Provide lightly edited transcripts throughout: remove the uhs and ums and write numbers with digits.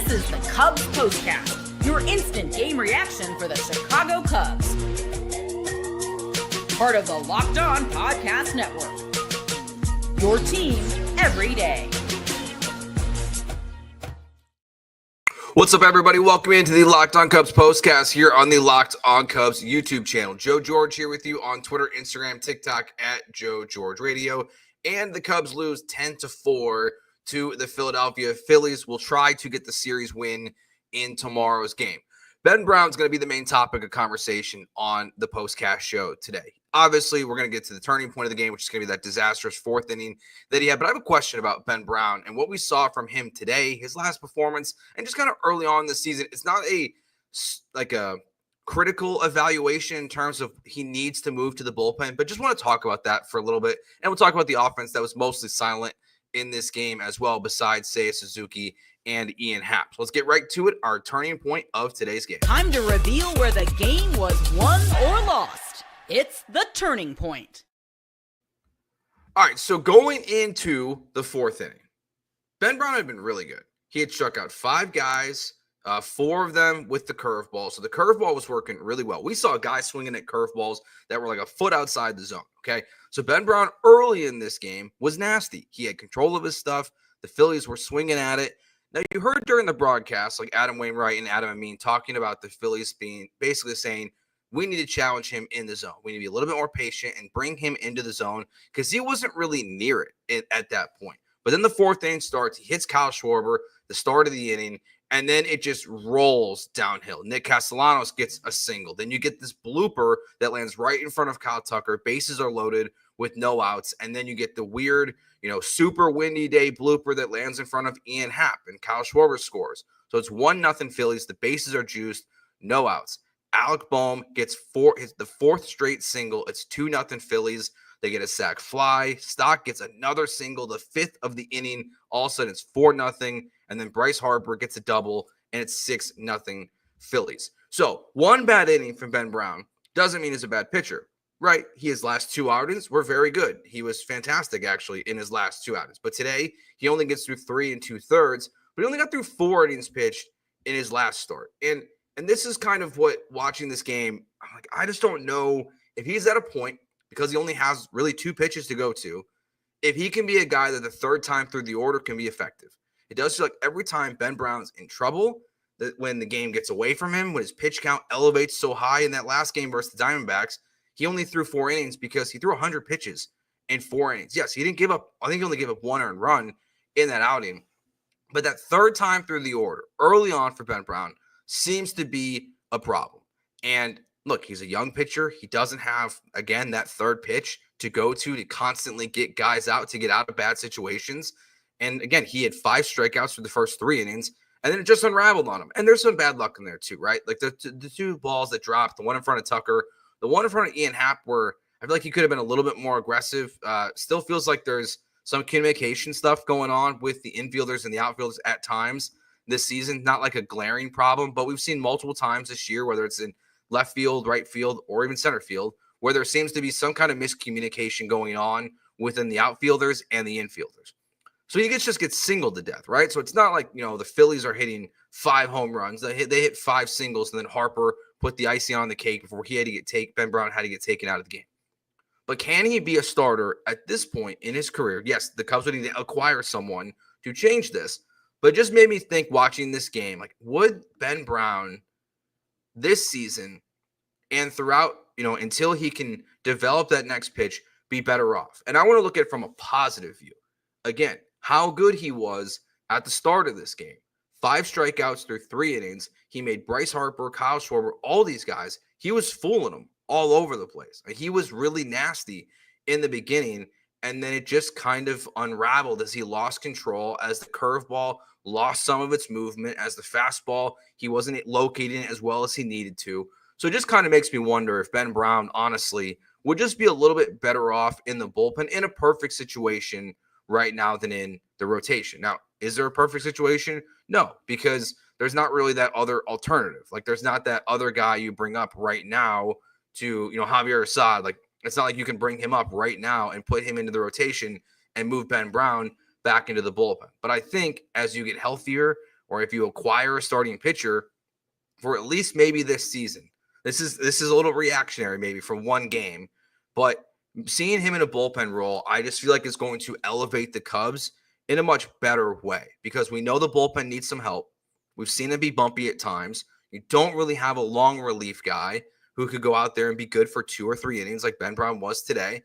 This is the Cubs POSTCAST, your instant game reaction for the Chicago Cubs. Part of the Locked On Podcast Network. Your team every day. What's up, everybody? Welcome into the Locked On Cubs postcast here on the Locked On Cubs YouTube channel. Joe George here with you on Twitter, Instagram, TikTok at Joe George Radio. And the Cubs lose 10-4 to the Philadelphia Phillies. Will try to get the series win in tomorrow's game. Ben Brown's going to be the main topic of conversation on the postcast show today. Obviously, we're going to get to the turning point of the game, which is going to be that disastrous fourth inning that he had. But I have a question about Ben Brown and what we saw from him today, his last performance, and just kind of early on in the season. It's not a critical evaluation in terms of he needs to move to the bullpen, but just want to talk about that for a little bit. And we'll talk about the offense that was mostly silent in this game as well, besides Seiya, Suzuki, and Ian Happ. So let's get right to it, our turning point of today's game. Time to reveal where the game was won or lost. It's the turning point. All right, so going into the fourth inning, Ben Brown had been really good. He had struck out 5 guys, 4 of them with the curveball. So the curveball was working really well. We saw guys swinging at curveballs that were like a foot outside the zone, okay? So Ben Brown early in this game was nasty. He had control of his stuff. The Phillies were swinging at it. Now, you heard during the broadcast, like Adam Wainwright and Adam Amin talking about the Phillies being basically saying, we need to challenge him in the zone. We need to be a little bit more patient and bring him into the zone because he wasn't really near it at that point. But then the fourth inning starts. He hits Kyle Schwarber, the start of the inning, and then it just rolls downhill. Nick Castellanos gets a single. Then you get this blooper that lands right in front of Kyle Tucker. Bases are loaded with no outs. And then you get the weird, super windy day blooper that lands in front of Ian Happ, and Kyle Schwarber scores. So it's 1-0 Phillies. The bases are juiced, no outs. Alec Bohm gets the fourth straight single. It's 2-0 Phillies. They get a sac fly. Stock gets another single, the 5th of the inning. All of a sudden, it's 4-0. And then Bryce Harper gets a double, and it's 6-0 Phillies. So one bad inning from Ben Brown doesn't mean he's a bad pitcher, right? His last 2 outings were very good. He was fantastic, actually, in his last 2 outings. But today, he only gets through 3 2/3, but he only got through 4 innings pitched in his last start. And this is kind of what, watching this game, I'm like, I just don't know if he's at a point, because he only has really 2 pitches to go to, if he can be a guy that the third time through the order can be effective. It does feel like every time Ben Brown's in trouble, that when the game gets away from him, when his pitch count elevates so high in that last game versus the Diamondbacks, he only threw 4 innings because he threw 100 pitches in 4 innings. Yes, he didn't give up. I think he only gave up 1 earned run in that outing. But that third time through the order, early on for Ben Brown, seems to be a problem. And look, he's a young pitcher. He doesn't have, again, that third pitch to go to constantly get guys out, to get out of bad situations. And again, he had 5 strikeouts for the first 3 innings, and then it just unraveled on him. And there's some bad luck in there too, right? Like the 2 balls that dropped, the one in front of Tucker, the one in front of Ian Happ, where I feel like he could have been a little bit more aggressive. Still feels like there's some communication stuff going on with the infielders and the outfielders at times this season. Not like a glaring problem, but we've seen multiple times this year, whether it's in left field, right field, or even center field, where there seems to be some kind of miscommunication going on within the outfielders and the infielders. So he just gets singled to death, right? So it's not like, the Phillies are hitting 5 home runs. They hit 5 singles, and then Harper put the icing on the cake before he had to get Ben Brown had to get taken out of the game. But can he be a starter at this point in his career? Yes, the Cubs would need to acquire someone to change this. But it just made me think, watching this game, like, would Ben Brown this season and throughout, until he can develop that next pitch, be better off? And I want to look at it from a positive view. Again, how good he was at the start of this game. 5 strikeouts through 3 innings. He made Bryce Harper, Kyle Schwarber, all these guys, he was fooling them all over the place. He was really nasty in the beginning, and then it just kind of unraveled as he lost control, as the curveball lost some of its movement, as the fastball, he wasn't locating it as well as he needed to. So it just kind of makes me wonder if Ben Brown, honestly, would just be a little bit better off in the bullpen in a perfect situation right now than in the rotation. Now, is there a perfect situation? No, because there's not really that other alternative. Like, there's not that other guy you bring up right now to, Javier Assad. Like, it's not like you can bring him up right now and put him into the rotation and move Ben Brown back into the bullpen. But I think as you get healthier, or if you acquire a starting pitcher for at least maybe this season. This is a little reactionary maybe for one game, but seeing him in a bullpen role, I just feel like it's going to elevate the Cubs in a much better way because we know the bullpen needs some help. We've seen it be bumpy at times. You don't really have a long relief guy who could go out there and be good for 2 or 3 innings like Ben Brown was today.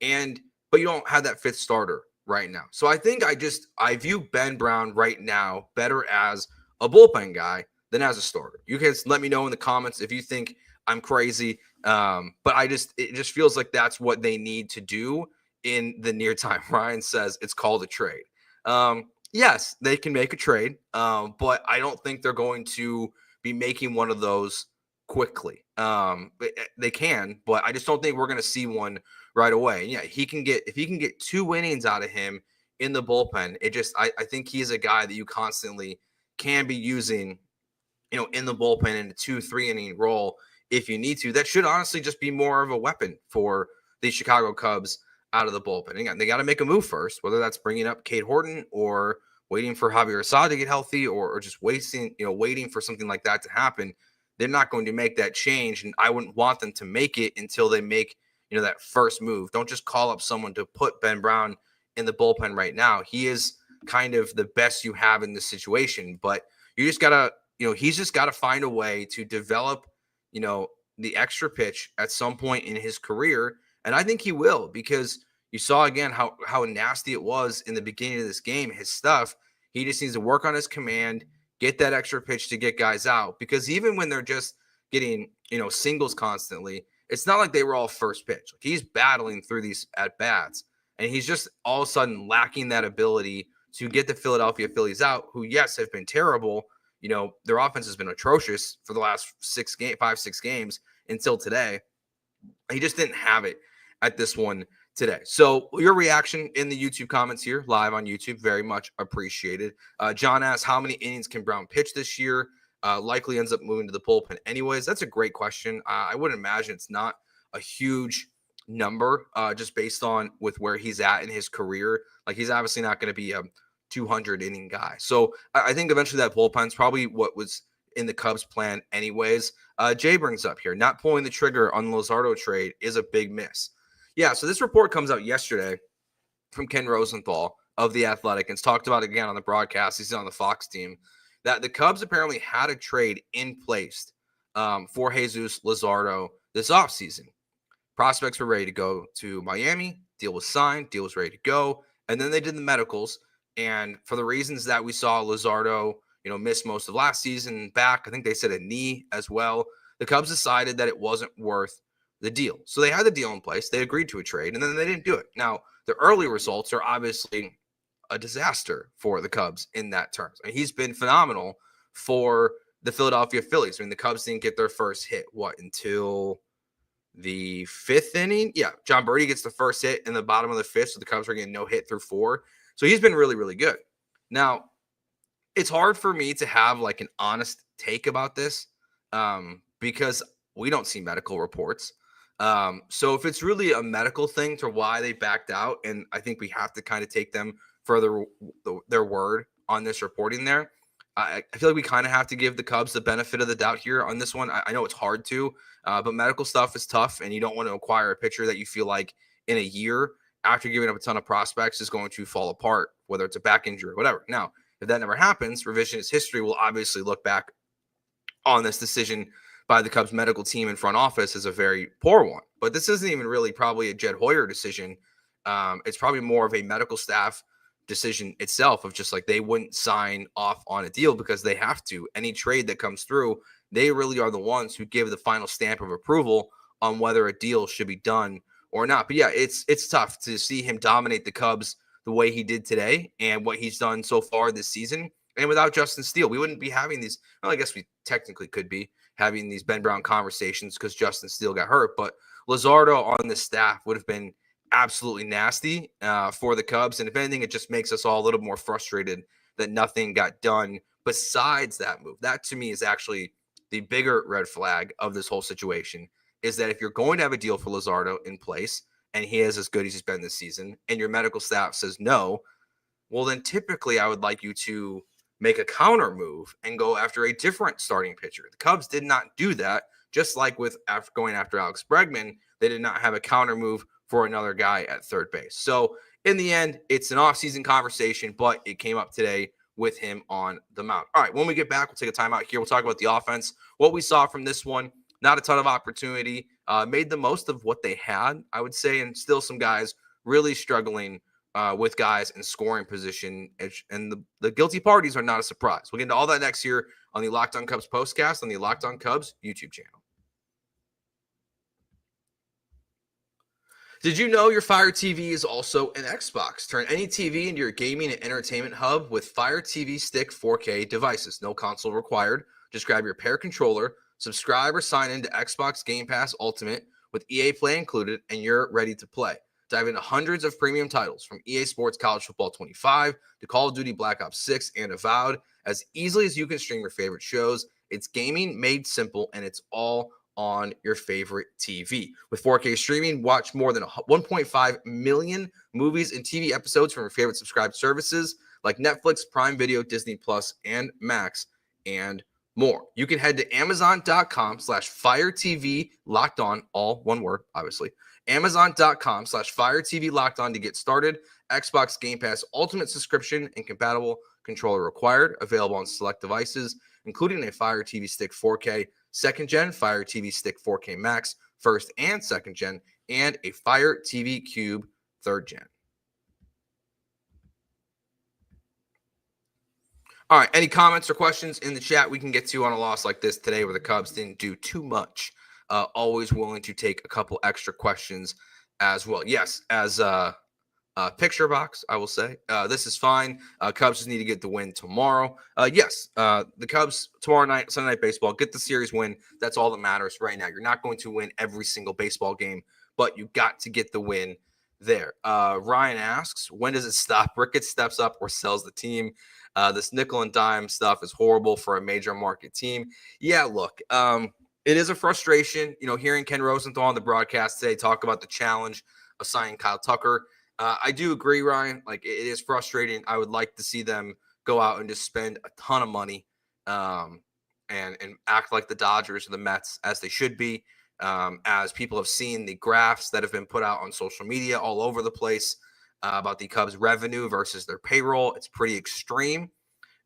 But you don't have that 5th starter right now. So I think I view Ben Brown right now better as a bullpen guy than as a starter. You can let me know in the comments if you think I'm crazy. But it just feels like that's what they need to do in the near time. Ryan says it's called a trade. Yes, they can make a trade, but I don't think they're going to be making one of those quickly. They can, but I just don't think we're going to see one right away. And yeah, if he can get 2 innings out of him in the bullpen, I think he's a guy that you constantly can be using, in the bullpen in a 2-3 inning role if you need to. That should honestly just be more of a weapon for the Chicago Cubs out of the bullpen. And again, they got to make a move first, whether that's bringing up Cade Horton or waiting for Javier Assad to get healthy or just waiting for something like that to happen. They're not going to make that change, and I wouldn't want them to make it until they make, that first move. Don't just call up someone to put Ben Brown in the bullpen right now. He is kind of the best you have in this situation, but you just got to, he's just got to find a way to develop, the extra pitch at some point in his career. And I think he will, because you saw again how nasty it was in the beginning of this game, his stuff. He just needs to work on his command, get that extra pitch to get guys out, because even when they're just getting, singles constantly, it's not like they were all first pitch. Like, he's battling through these at bats, and he's just all of a sudden lacking that ability to get the Philadelphia Phillies out, who, yes, have been terrible. Their offense has been atrocious for the last 5-6 games until today. He just didn't have it at this one today. So your reaction in the YouTube comments here, live on YouTube, very much appreciated. John asks, how many innings can Brown pitch this year? Likely ends up moving to the bullpen anyways. That's a great question. I would imagine it's not a huge number just based on with where he's at in his career. Like, he's obviously not going to be a 200 inning guy. So I think eventually that bullpen's probably what was in the Cubs plan anyways. Jay brings up here, not pulling the trigger on the Lazardo trade is a big miss. Yeah, so this report comes out yesterday from Ken Rosenthal of The Athletic, and it's talked about again on the broadcast. He's on the Fox team, that the Cubs apparently had a trade in place for Jesus Lazardo this offseason. Prospects were ready to go to Miami. Deal was signed. Deal was ready to go. And then they did the medicals. And for the reasons that we saw Lazardo, miss most of last season back, I think they said a knee as well, the Cubs decided that it wasn't worth the deal. So they had the deal in place. They agreed to a trade, and then they didn't do it. Now, the early results are obviously a disaster for the Cubs in that terms. I mean, he's been phenomenal for the Philadelphia Phillies. I mean, the Cubs didn't get their first hit, until the 5th inning? Yeah, John Birdie gets the first hit in the bottom of the 5th, so the Cubs are getting no hit through 4. So he's been really, really good. Now, it's hard for me to have like an honest take about this because we don't see medical reports. So if it's really a medical thing to why they backed out, and I think we have to kind of take them for their word on this reporting there, I feel like we kind of have to give the Cubs the benefit of the doubt here on this one. I know it's hard to, but medical stuff is tough, and you don't want to acquire a pitcher that you feel like in a year after giving up a ton of prospects is going to fall apart, whether it's a back injury or whatever. Now, if that never happens, revisionist history will obviously look back on this decision by the Cubs medical team and front office as a very poor one. But this isn't even really probably a Jed Hoyer decision. It's probably more of a medical staff decision itself of just like they wouldn't sign off on a deal because they have to. Any trade that comes through, they really are the ones who give the final stamp of approval on whether a deal should be done or not. But yeah, it's tough to see him dominate the Cubs the way he did today and what he's done so far this season. And without Justin Steele, we wouldn't be having these. Well, I guess we technically could be having these Ben Brown conversations because Justin Steele got hurt. But Lazardo on the staff would have been absolutely nasty for the Cubs. And if anything, it just makes us all a little more frustrated that nothing got done besides that move. That to me is actually the bigger red flag of this whole situation, is that if you're going to have a deal for Lazardo in place and he is as good as he's been this season and your medical staff says no, well, then typically I would like you to make a counter move and go after a different starting pitcher. The Cubs did not do that. Just like with going after Alex Bregman, they did not have a counter move for another guy at third base. So in the end, it's an offseason conversation, but it came up today with him on the mound. All right, when we get back, we'll take a timeout here. We'll talk about the offense, what we saw from this one. Not a ton of opportunity. Made the most of what they had, I would say, and still some guys really struggling with guys in scoring position. And the guilty parties are not a surprise. We'll get into all that next year on the Locked On Cubs postcast on the Locked On Cubs YouTube channel. Did you know your Fire TV is also an Xbox? Turn any TV into your gaming and entertainment hub with Fire TV Stick 4K devices. No console required. Just grab your pair controller, subscribe or sign into Xbox Game Pass Ultimate with EA Play included, and you're ready to play. Dive into hundreds of premium titles from EA Sports College Football 25 to Call of Duty Black Ops 6 and Avowed as easily as you can stream your favorite shows. It's gaming made simple, and it's all on your favorite TV. With 4K streaming, watch more than 1.5 million movies and TV episodes from your favorite subscribed services like Netflix, Prime Video, Disney Plus, and Max, and more. You can head to Amazon.com/Fire TV Locked On, all one word, obviously. Amazon.com/Fire TV Locked On to get started. Xbox Game Pass Ultimate subscription and compatible controller required. Available on select devices, including a Fire TV Stick 4K second gen, Fire TV Stick 4K Max first and second gen, and a Fire TV Cube third gen. All right, any comments or questions in the chat we can get to on a loss like this today where the Cubs didn't do too much? Always willing to take a couple extra questions as well. Yes, as a picture box, I will say. This is fine. Cubs just need to get the win tomorrow. Yes, the Cubs tomorrow night, Sunday Night Baseball, get the series win. That's all that matters right now. You're not going to win every single baseball game, but you got to get the win there. Ryan asks, when does it stop? Ricketts steps up or sells the team. This nickel and dime stuff is horrible for a major market team. Yeah, look, it is a frustration, hearing Ken Rosenthal on the broadcast today talk about the challenge of signing Kyle Tucker. I do agree, Ryan. Like, it is frustrating. I would like to see them go out and just spend a ton of money and act like the Dodgers or the Mets, as they should be. As people have seen the graphs that have been put out on social media all over the place about the Cubs' revenue versus their payroll, it's pretty extreme.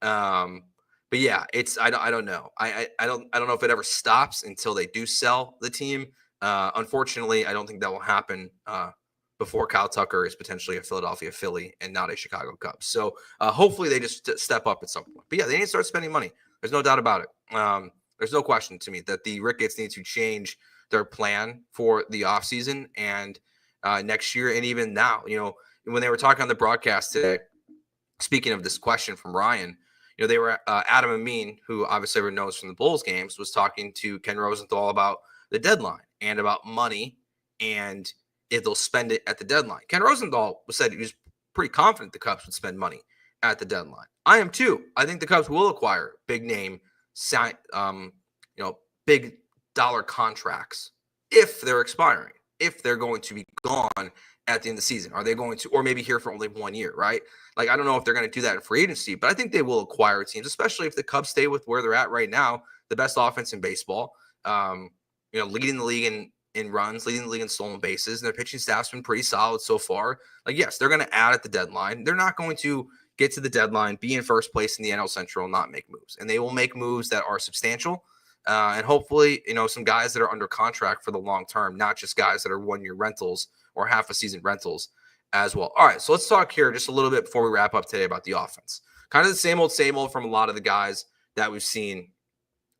But yeah, I don't know. I don't know if it ever stops until they do sell the team. Unfortunately, I don't think that will happen before Kyle Tucker is potentially a Philadelphia Philly and not a Chicago Cubs. So hopefully they just step up at some point. But yeah, they need to start spending money. There's no doubt about it. There's no question to me that the Ricketts need to change their plan for the offseason and next year, and even now. When they were talking on the broadcast today, speaking of this question from Ryan, they were Adam Amin, who obviously everyone knows from the Bulls games, was talking to Ken Rosenthal about the deadline and about money and if they'll spend it at the deadline. Ken Rosenthal said he was pretty confident the Cubs would spend money at the deadline. I am too. I think the Cubs will acquire big name, big dollar contracts if they're expiring, if they're going to be gone at the end of the season. Are they going to, or maybe here for only 1 year, right? Like, I don't know if they're going to do that in free agency, but I think they will acquire teams, especially if the Cubs stay with where they're at right now, the best offense in baseball, leading the league in runs, leading the league in stolen bases, and their pitching staff's been pretty solid so far. Like, yes, they're going to add at the deadline. They're not going to get to the deadline, be in first place in the NL Central, and not make moves. And they will make moves that are substantial. And hopefully, some guys that are under contract for the long term, not just guys that are 1 year rentals or half a season rentals as well. All right, so let's talk here just a little bit before we wrap up today about the offense. Kind of the same old from a lot of the guys that we've seen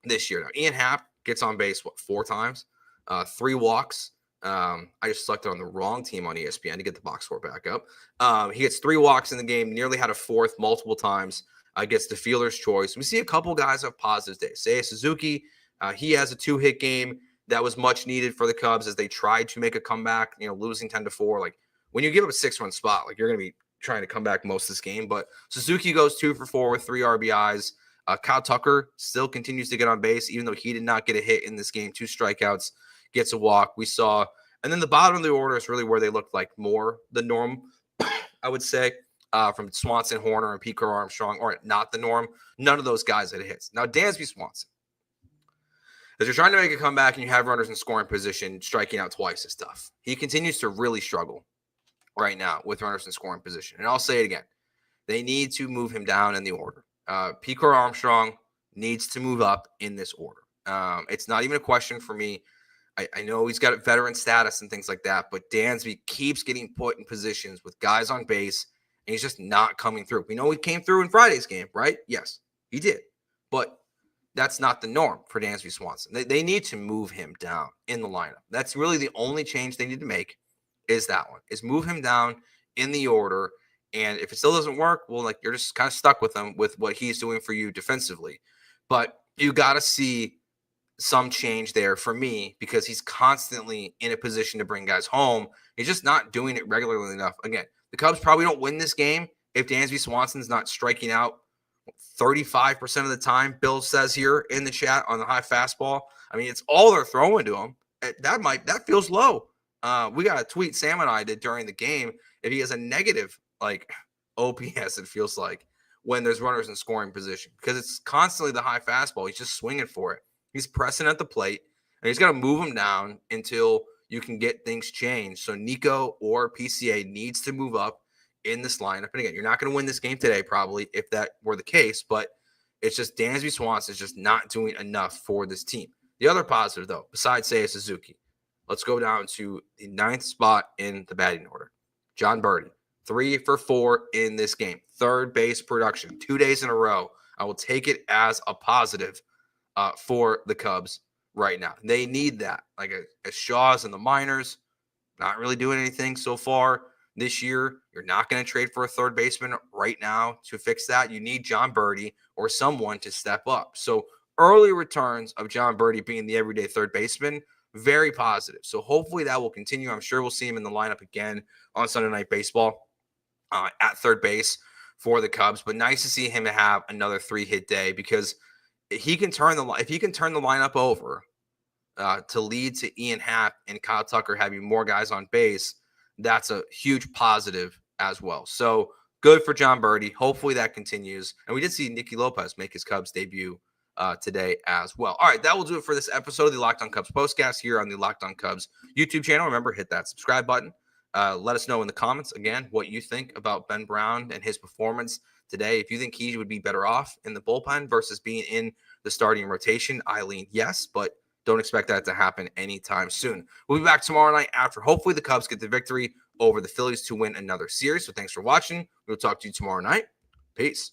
this year. Now, Ian Happ gets on base, 4 times, 3 walks. I just selected on the wrong team on ESPN to get the box score back up. He gets 3 walks in the game, nearly had a 4th multiple times. Gets the fielder's choice. We see a couple guys have positive days. Seiya Suzuki, he has a 2-hit game that was much needed for the Cubs as they tried to make a comeback, losing 10-4. Like, when you give up a 6-run spot, like, you're going to be trying to come back most of this game. But Suzuki goes 2 for 4 with 3 RBIs. Kyle Tucker still continues to get on base, even though he did not get a hit in this game. 2 strikeouts, gets a walk. We saw, and then the bottom of the order is really where they looked like more the norm, I would say. from Swanson, Horner, and Pete Crow-Armstrong, or not the norm. None of those guys had hits. Now, Dansby Swanson, as you're trying to make a comeback and you have runners in scoring position, striking out twice is tough. He continues to really struggle right now with runners in scoring position. And I'll say it again. They need to move him down in the order. Pete Crow-Armstrong needs to move up in this order. It's not even a question for me. I know he's got veteran status and things like that, but Dansby keeps getting put in positions with guys on base, and he's just not coming through. We know he came through in Friday's game, right? Yes, he did. But that's not the norm for Dansby Swanson. They need to move him down in the lineup. That's really the only change they need to make is that one, is move him down in the order. And if it still doesn't work, well, like you're just kind of stuck with him with what he's doing for you defensively. But you got to see some change there for me because he's constantly in a position to bring guys home. He's just not doing it regularly enough. Again, the Cubs probably don't win this game if Dansby Swanson's not striking out 35% of the time, Bill says here in the chat on the high fastball. I mean, it's all they're throwing to him. That feels low. We got a tweet Sam and I did during the game. If he has a negative like OPS, it feels like when there's runners in scoring position because it's constantly the high fastball. He's just swinging for it. He's pressing at the plate, and he's got to move him down until you can get things changed. So Nico or PCA needs to move up in this lineup. And again, you're not going to win this game today, probably, if that were the case. But it's just Dansby Swanson is just not doing enough for this team. The other positive, though, besides Seiya Suzuki, let's go down to the 9th spot in the batting order. Jon Berti, 3 for 4 in this game. Third base production, 2 days in a row. I will take it as a positive for the Cubs right now. They need that. Like as Shaw's in the minors, not really doing anything so far this year. You're not going to trade for a third baseman right now to fix that. You need Jon Berti or someone to step up. So early returns of Jon Berti being the everyday third baseman, very positive. So hopefully that will continue. I'm sure we'll see him in the lineup again on Sunday Night Baseball at third base for the Cubs. But nice to see him have another 3-hit day because if he can turn the lineup over to lead to Ian Happ and Kyle Tucker having more guys on base, that's a huge positive as well. So good for Jon Berti. Hopefully that continues. And we did see Nicky Lopez make his Cubs debut today as well. All right, that will do it for this episode of the Locked On Cubs Postcast here on the Locked On Cubs YouTube channel. Remember, hit that subscribe button. Let us know in the comments, again, what you think about Ben Brown and his performance today. If you think he would be better off in the bullpen versus being in the starting rotation, I lean yes, but don't expect that to happen anytime soon. We'll be back tomorrow night after hopefully the Cubs get the victory over the Phillies to win another series. So thanks for watching. We'll talk to you tomorrow night. Peace.